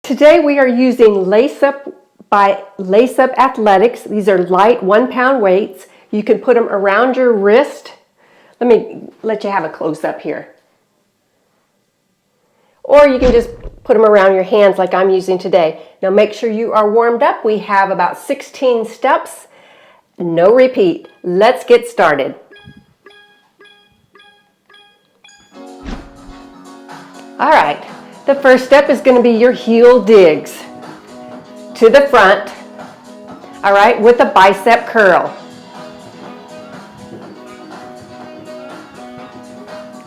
Today we are using Lace Up by Lace Up Athletics. These are light 1 pound weights. You can put them around your wrist. Let me let you have a close up here. Or you can just put them around your hands like I'm using today. Now make sure you are warmed up. We have about 16 steps. No repeat. Let's get started. All right. The first step is going to be your heel digs to the front, all right, with a bicep curl.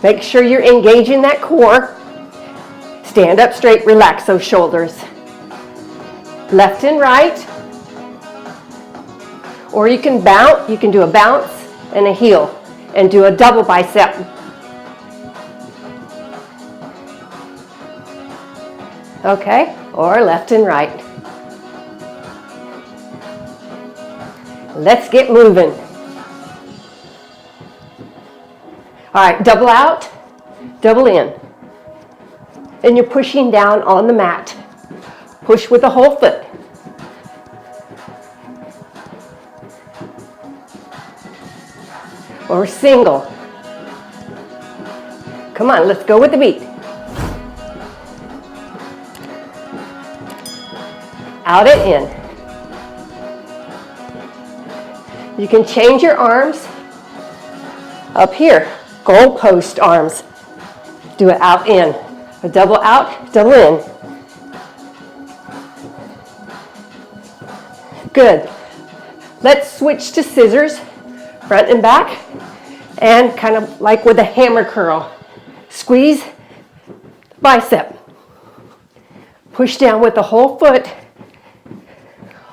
Make sure you're engaging that core. Stand up straight, relax those shoulders. Left and right. Or you can bounce, you can do a bounce and a heel and do a double bicep. Okay, or left and right. Let's get moving. All right, double out, double in. And you're pushing down on the mat. Push with the whole foot. Or single. Come on, let's go with the beat. Out and in. You can change your arms. Up here, goalpost arms. Do it out in. A double out, double in. Good. Let's switch to scissors, front and back, and kind of like with a hammer curl. Squeeze bicep. Push down with the whole foot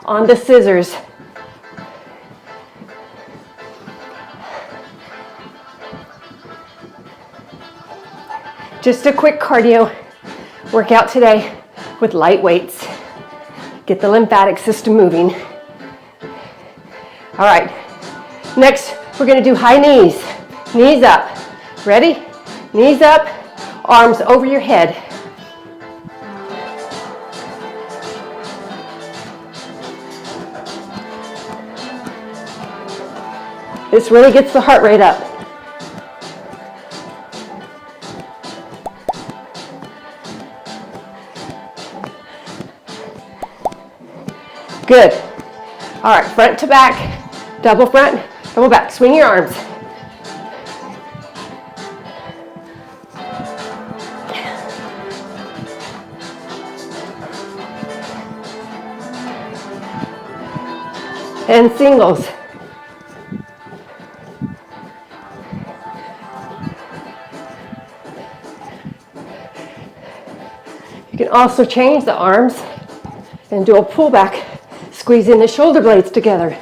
on the scissors. Just a quick cardio workout today with light weights. Get the lymphatic system moving. All right, next we're going to do high knees. Knees up. Ready? Knees up, arms over your head. This really gets the heart rate up. Good. All right, front to back, double front, double back. Swing your arms. And singles. You can also change the arms and do a pullback, squeezing the shoulder blades together.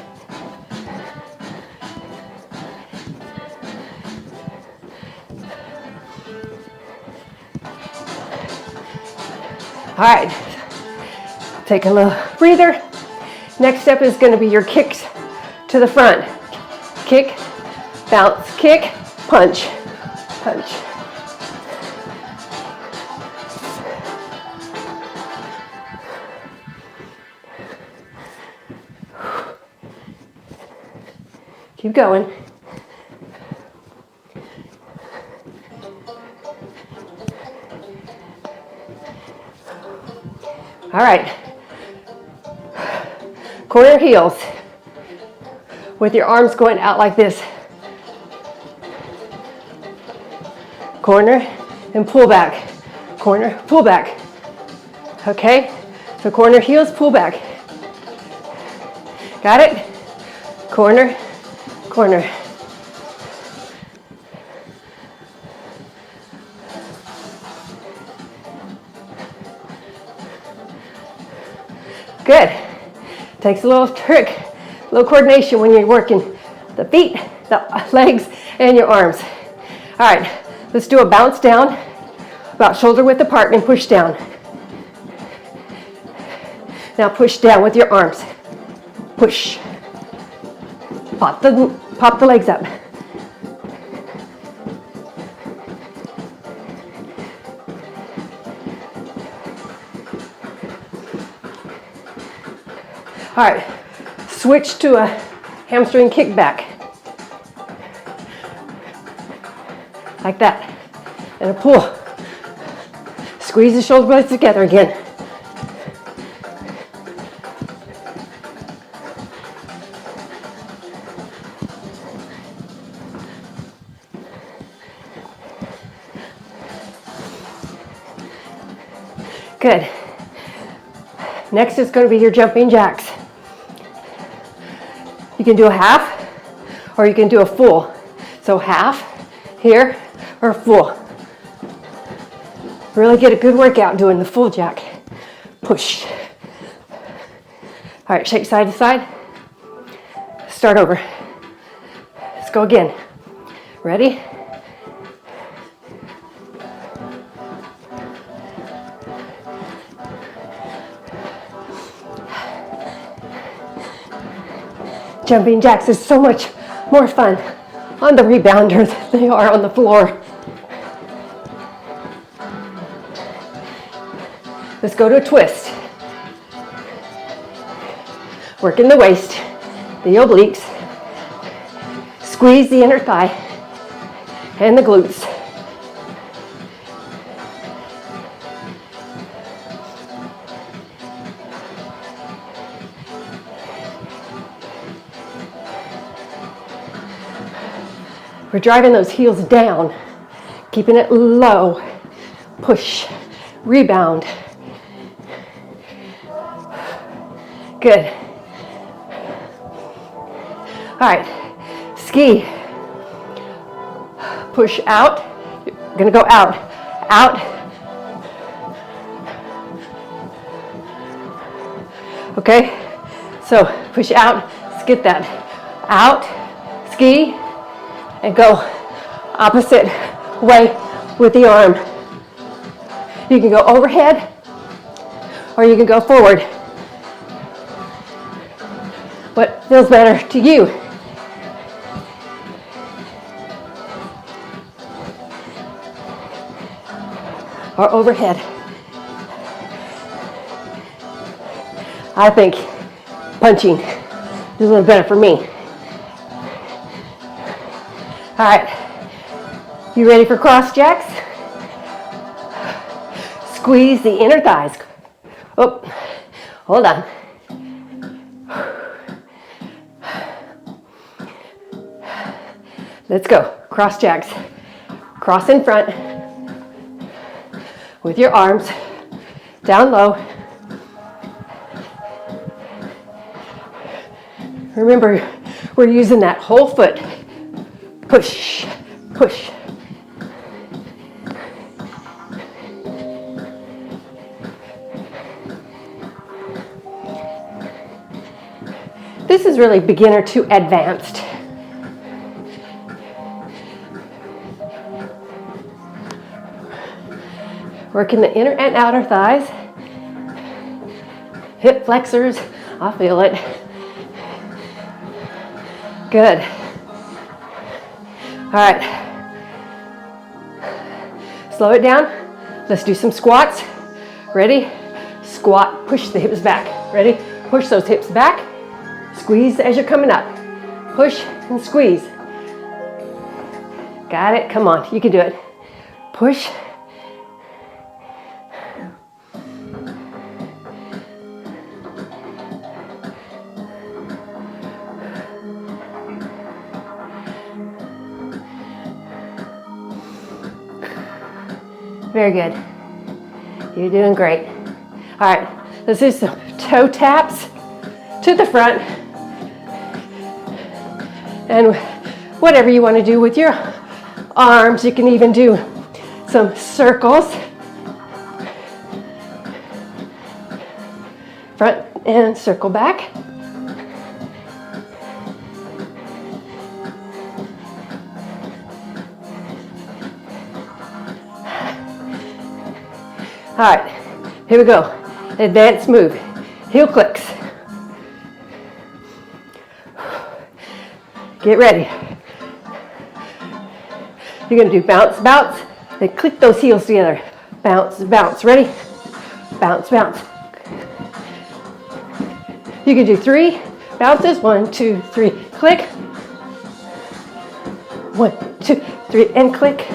All right, take a little breather. Next step is going to be your kicks to the front. Kick, bounce, kick, punch, punch. Keep going. All right. Corner heels with your arms going out like this. Corner and pull back. Corner, pull back. Okay? So corner heels, pull back. Got it? Corner, corner. Good. Takes a little trick, a little coordination when you're working the feet, the legs, and your arms. All right, let's do a bounce down, about shoulder width apart, and push down. Now push down with your arms. Push. Pop the legs up. All right, switch to a hamstring kickback. Like that. And a pull. Squeeze the shoulder blades together again. Good. Next is going to be your jumping jacks. You can do a half or you can do a full. So half here or full. Really get a good workout doing the full jack. Push. All right, shake side to side. Start over. Let's go again. Ready? Jumping jacks is so much more fun on the rebounder than they are on the floor. Let's go to a twist. Working the waist, the obliques. Squeeze the inner thigh and the glutes. We're driving those heels down, keeping it low. Push, rebound. Good. All right, ski. Push out. You're gonna go out, out. Okay, so push out, let's get that. Out, ski, and go opposite way with the arm. You can go overhead or you can go forward. What feels better to you? Or overhead. I think punching is a little better for me. All right, you ready for cross jacks? Squeeze the inner thighs. Oh, hold on. Let's go, cross jacks. Cross in front with your arms down low. Remember, we're using that whole foot. Push, push. This is really beginner to advanced. Working the inner and outer thighs. Hip flexors, I feel it. Good. All right, slow it down. Let's do some squats. Ready? Squat, push the hips back. Ready? Push those hips back. Squeeze as you're coming up. Push and squeeze. Got it? Come on, you can do it. Push. Very good. You're doing great. All right, let's do some toe taps to the front. And whatever you want to do with your arms, you can even do some circles. Front and circle back. All right, here we go. Advanced move, heel clicks. Get ready. You're gonna do bounce, bounce, then click those heels together. Bounce, bounce, ready? Bounce, bounce. You can do 3 bounces. 1, 2, 3, click. 1, 2, 3, and click.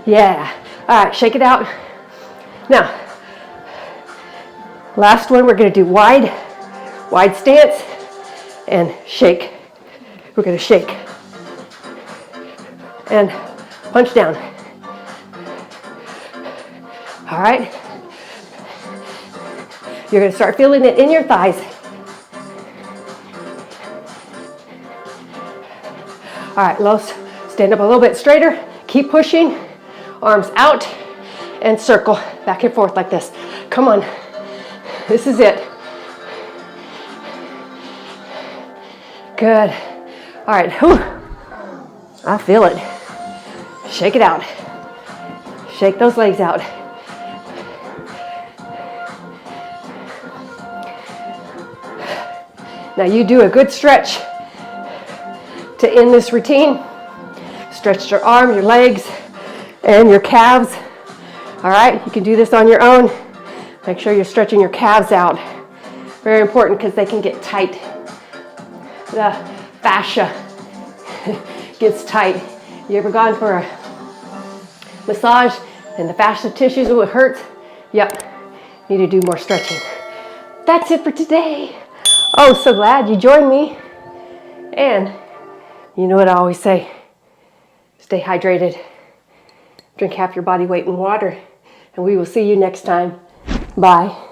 Yeah. All right, shake it out. Now, last one, we're going to do wide stance and shake. We're going to shake and punch down. All right. You're going to start feeling it in your thighs. All right, Los, stand up a little bit straighter. Keep pushing. Arms out and circle back and forth like this. Come on. This is it. Good. All right. Whew. I feel it. Shake it out. Shake those legs out. Now you do a good stretch to end this routine. Stretch your arms, your legs, and your calves. All right, you can do this on your own. Make sure you're stretching your calves out. Very important because they can get tight. The fascia gets tight. You ever gone for a massage and the fascia tissues will hurt? Yep, need to do more stretching. That's it for today. Oh, so glad you joined me. And you know what I always say, stay hydrated. Drink half your body weight in water, and we will see you next time. Bye.